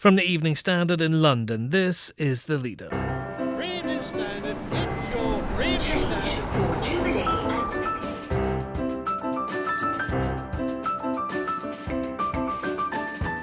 From the Evening Standard in London, this is The Leader. Evening Standard, it's your Evening Standard.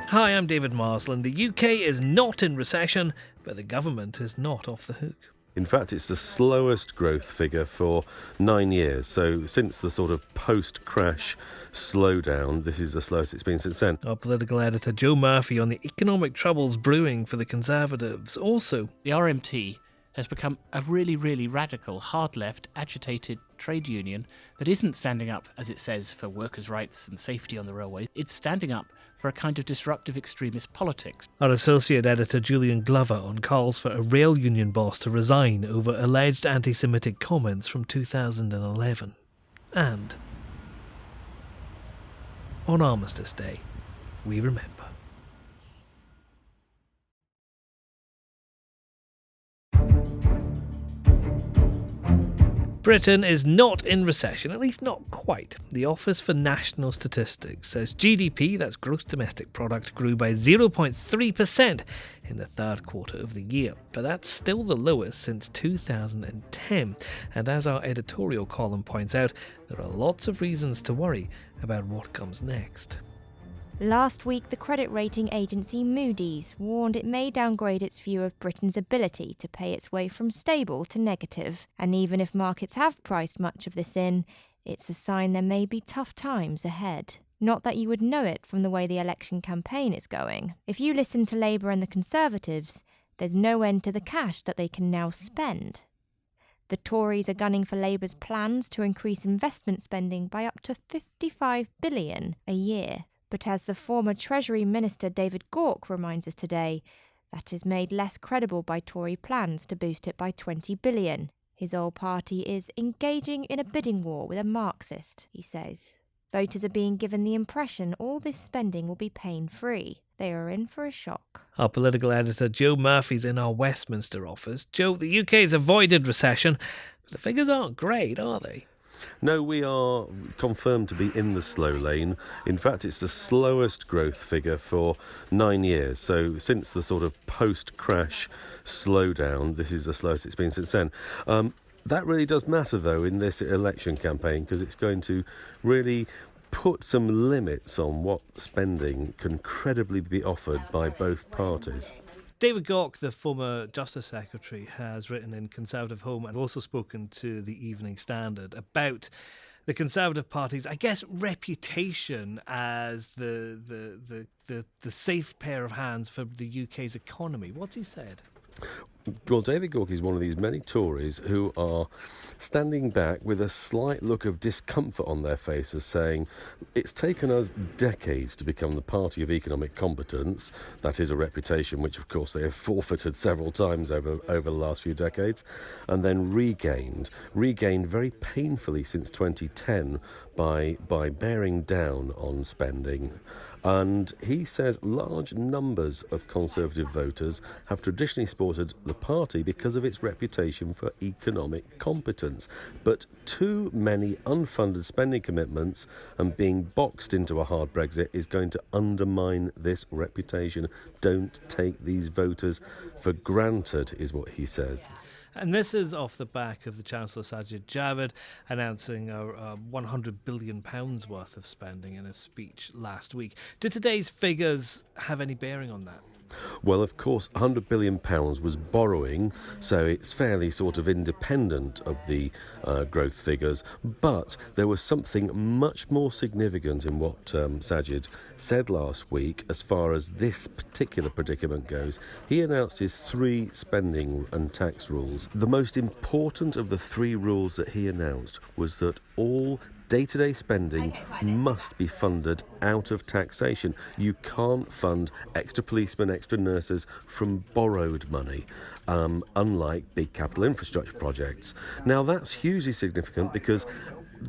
Hi, I'm David Marsland. The UK is not in recession, but the government is not off the hook. In fact, it's the slowest growth figure for 9 years. So since the sort of post-crash slowdown, this is the slowest it's been since then. Our political editor Joe Murphy on the economic troubles brewing for the Conservatives. Also, the RMT has become a really, really radical, hard-left, agitated trade union that isn't standing up, as it says, for workers' rights and safety on the railways. It's standing up for a kind of disruptive extremist politics. Our associate editor Julian Glover on calls for a rail union boss to resign over alleged anti-Semitic comments from 2011. And on Armistice Day, we remember. Britain is not in recession, at least not quite. The Office for National Statistics says GDP, that's gross domestic product, grew by 0.3% in the third quarter of the year. But that's still the lowest since 2010. And as our editorial column points out, there are lots of reasons to worry about what comes next. Last week, the credit rating agency Moody's warned it may downgrade its view of Britain's ability to pay its way from stable to negative. And even if markets have priced much of this in, it's a sign there may be tough times ahead. Not that you would know it from the way the election campaign is going. If you listen to Labour and the Conservatives, there's no end to the cash that they can now spend. The Tories are gunning for Labour's plans to increase investment spending by up to £55 billion a year. But as the former Treasury Minister David Gauke reminds us today, that is made less credible by Tory plans to boost it by £20 billion. His old party is engaging in a bidding war with a Marxist, he says. Voters are being given the impression all this spending will be pain-free. They are in for a shock. Our political editor Joe Murphy's in our Westminster office. Joe, the UK's avoided recession, but the figures aren't great, are they? No, we are confirmed to be in the slow lane. In fact, it's the slowest growth figure for 9 years. So since the sort of post-crash slowdown, this is the slowest it's been since then. That really does matter, though, in this election campaign, because it's going to really put some limits on what spending can credibly be offered by both parties. David Gauke, the former Justice Secretary, has written in Conservative Home and also spoken to the Evening Standard about the Conservative Party's, I guess, reputation as the safe pair of hands for the UK's economy. What's he said? Well, David Gauke is one of these many Tories who are standing back with a slight look of discomfort on their faces, saying it's taken us decades to become the party of economic competence. That is a reputation which, of course, they have forfeited several times over the last few decades, and then regained very painfully since 2010 by bearing down on spending. And he says large numbers of Conservative voters have traditionally supported the party because of its reputation for economic competence. But too many unfunded spending commitments and being boxed into a hard Brexit is going to undermine this reputation. Don't take these voters for granted, is what he says. And this is off the back of the Chancellor Sajid Javid announcing £100 billion worth of spending in a speech last week. Do today's figures have any bearing on that? Well, of course, £100 billion was borrowing, so it's fairly sort of independent of the growth figures. But there was something much more significant in what Sajid said last week as far as this particular predicament goes. He announced his 3 spending and tax rules. The most important of the 3 rules that he announced was that all day-to-day spending must be funded out of taxation. You can't fund extra policemen, extra nurses from borrowed money, unlike big capital infrastructure projects. Now, that's hugely significant because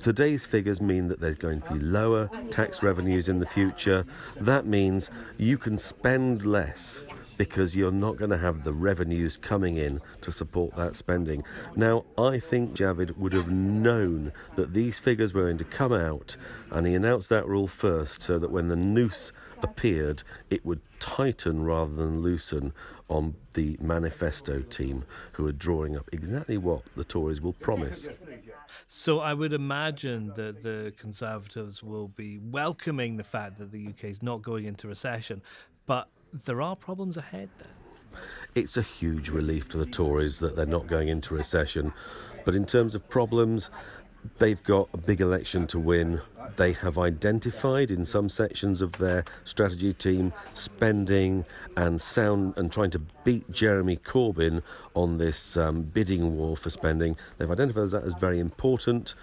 today's figures mean that there's going to be lower tax revenues in the future. That means you can spend less because you're not going to have the revenues coming in to support that spending. Now, I think Javid would have known that these figures were going to come out, and he announced that rule first so that when the noose appeared, it would tighten rather than loosen on the manifesto team, who are drawing up exactly what the Tories will promise. So I would imagine that the Conservatives will be welcoming the fact that the UK is not going into recession, but there are problems ahead then. It's a huge relief to the Tories that they're not going into recession, but in terms of problems, they've got a big election to win. They have identified in some sections of their strategy team spending and trying to beat Jeremy Corbyn on this bidding war for spending. They've identified that as very important,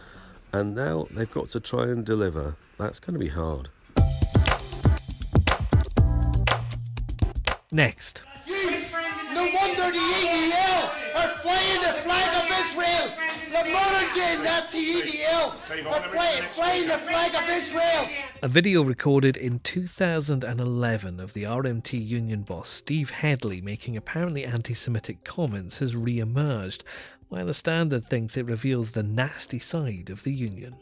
and now they've got to try and deliver. That's going to be hard. Next. No wonder the EDL are flying the flag of Israel. The modern-day Nazi EDL are flying the flag of Israel. A video recorded in 2011 of the RMT union boss Steve Hedley making apparently anti-Semitic comments has re-emerged, while the Standard thinks it reveals the nasty side of the union.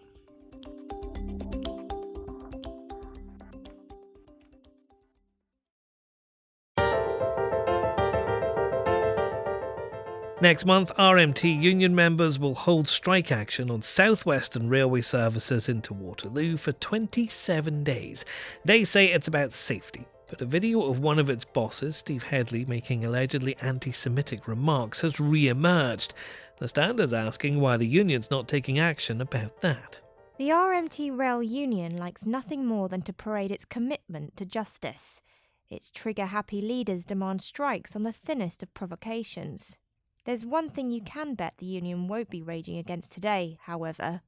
Next month, RMT union members will hold strike action on South Western railway services into Waterloo for 27 days. They say it's about safety, but a video of one of its bosses, Steve Hedley, making allegedly anti-Semitic remarks has re-emerged. The Standard's asking why the union's not taking action about that. The RMT Rail Union likes nothing more than to parade its commitment to justice. Its trigger-happy leaders demand strikes on the thinnest of provocations. There's one thing you can bet the union won't be raging against today, however,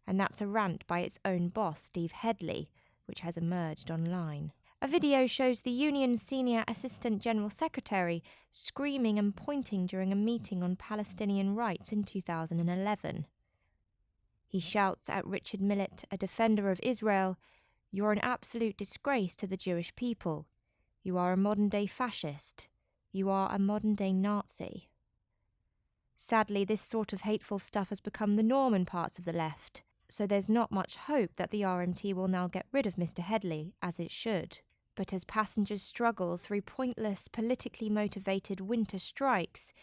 and that's a rant by its own boss, Steve Hedley, which has emerged online. A video shows the union's senior Assistant General Secretary screaming and pointing during a meeting on Palestinian rights in 2011. He shouts at Richard Millett, a defender of Israel, "You're an absolute disgrace to the Jewish people. You are a modern-day fascist. You are a modern-day Nazi." Sadly, this sort of hateful stuff has become the norm in parts of the left, so there's not much hope that the RMT will now get rid of Mr. Hedley, as it should. But as passengers struggle through pointless, politically motivated winter strikes,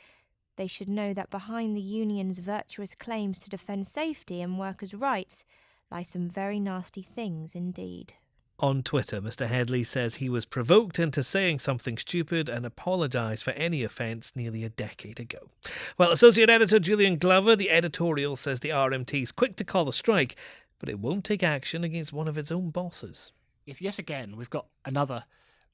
they should know that behind the union's virtuous claims to defend safety and workers' rights lie some very nasty things indeed. On Twitter, Mr. Hedley says he was provoked into saying something stupid and apologised for any offence nearly a decade ago. Well, Associate Editor Julian Glover, the editorial, says the RMT's quick to call a strike, but it won't take action against one of its own bosses. Yes, yet again, we've got another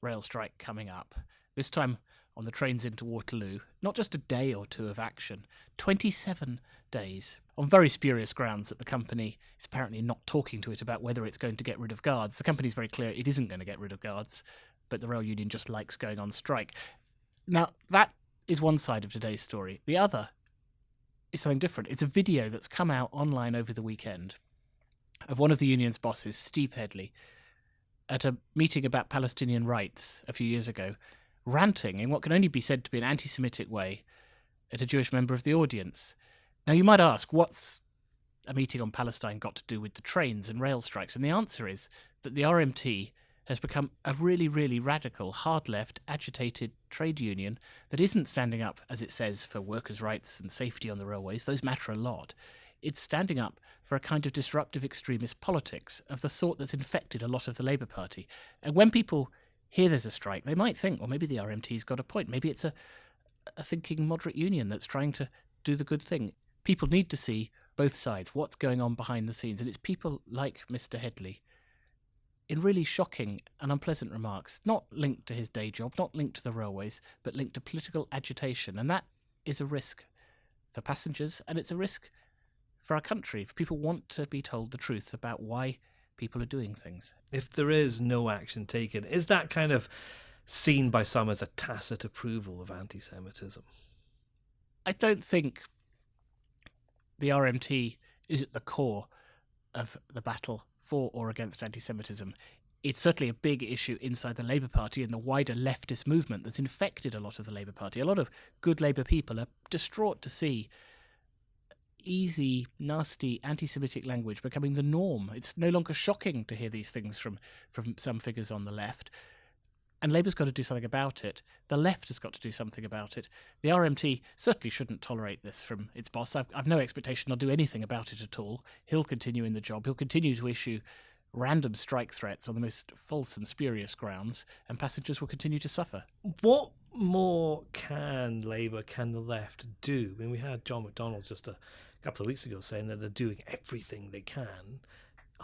rail strike coming up, this time on the trains into Waterloo. Not just a day or two of action, 27 days, on very spurious grounds that the company is apparently not talking to it about whether it's going to get rid of guards. The company's very clear it isn't going to get rid of guards, but the rail union just likes going on strike. Now, that is one side of today's story. The other is something different. It's a video that's come out online over the weekend of one of the union's bosses, Steve Hedley, at a meeting about Palestinian rights a few years ago, ranting in what can only be said to be an anti-Semitic way at a Jewish member of the audience. Now, you might ask, what's a meeting on Palestine got to do with the trains and rail strikes? And the answer is that the RMT has become a really, really radical, hard-left, agitated trade union that isn't standing up, as it says, for workers' rights and safety on the railways. Those matter a lot. It's standing up for a kind of disruptive extremist politics of the sort that's infected a lot of the Labour Party. And when people hear there's a strike, they might think, well, maybe the RMT's got a point. Maybe it's a thinking moderate union that's trying to do the good thing. People need to see both sides, what's going on behind the scenes. And it's people like Mr. Hedley in really shocking and unpleasant remarks, not linked to his day job, not linked to the railways, but linked to political agitation. And that is a risk for passengers, and it's a risk for our country, if people want to be told the truth about why people are doing things. If there is no action taken, is that kind of seen by some as a tacit approval of anti-Semitism? I don't think the RMT is at the core of the battle for or against anti-Semitism. It's certainly a big issue inside the Labour Party and the wider leftist movement that's infected a lot of the Labour Party. A lot of good Labour people are distraught to see easy, nasty, anti-Semitic language becoming the norm. It's no longer shocking to hear these things from some figures on the left. And Labour's got to do something about it. The left has got to do something about it. The RMT certainly shouldn't tolerate this from its boss. I've no expectation he'll do anything about it at all. He'll continue in the job. He'll continue to issue random strike threats on the most false and spurious grounds, and passengers will continue to suffer. What more can Labour, can the left do? I mean, we had John McDonnell just a couple of weeks ago saying that they're doing everything they can.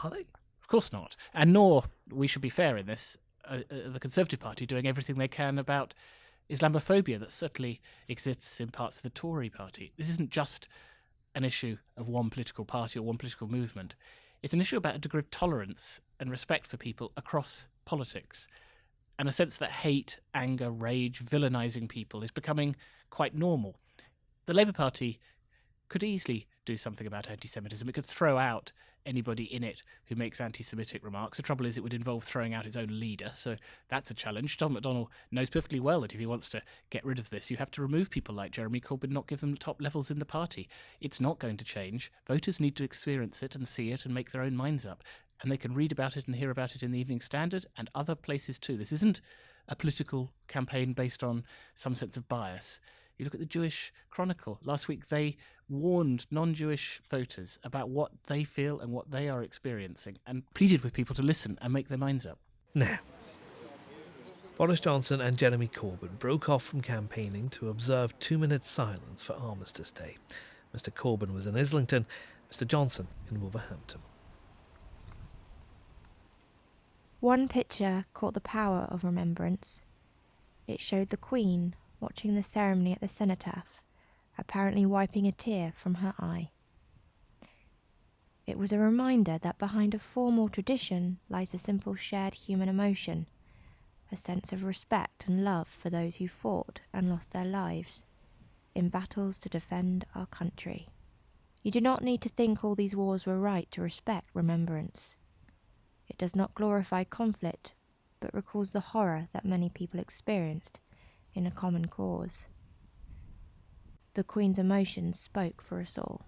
Are they? Of course not. And nor, we should be fair in this, the Conservative Party doing everything they can about Islamophobia that certainly exists in parts of the Tory party. This isn't just an issue of one political party or one political movement. It's an issue about a degree of tolerance and respect for people across politics, and a sense that hate, anger, rage, villainising people is becoming quite normal. The Labour Party could easily do something about anti-Semitism. It could throw out anybody in it who makes anti-Semitic remarks. The trouble is it would involve throwing out its own leader, so that's a challenge. John McDonnell knows perfectly well that if he wants to get rid of this, you have to remove people like Jeremy Corbyn, not give them the top levels in the party. It's not going to change. Voters need to experience it and see it and make their own minds up, and they can read about it and hear about it in the Evening Standard and other places too. This isn't a political campaign based on some sense of bias. You look at the Jewish Chronicle. Last week they warned non-Jewish voters about what they feel and what they are experiencing and pleaded with people to listen and make their minds up. Now, Boris Johnson and Jeremy Corbyn broke off from campaigning to observe 2 minutes silence for Armistice Day. Mr Corbyn was in Islington, Mr Johnson in Wolverhampton. One picture caught the power of remembrance. It showed the Queen watching the ceremony at the Cenetaph, apparently wiping a tear from her eye. It was a reminder that behind a formal tradition lies a simple shared human emotion, a sense of respect and love for those who fought and lost their lives in battles to defend our country. You do not need to think all these wars were right to respect remembrance. It does not glorify conflict, but recalls the horror that many people experienced in a common cause. The Queen's emotions spoke for us all.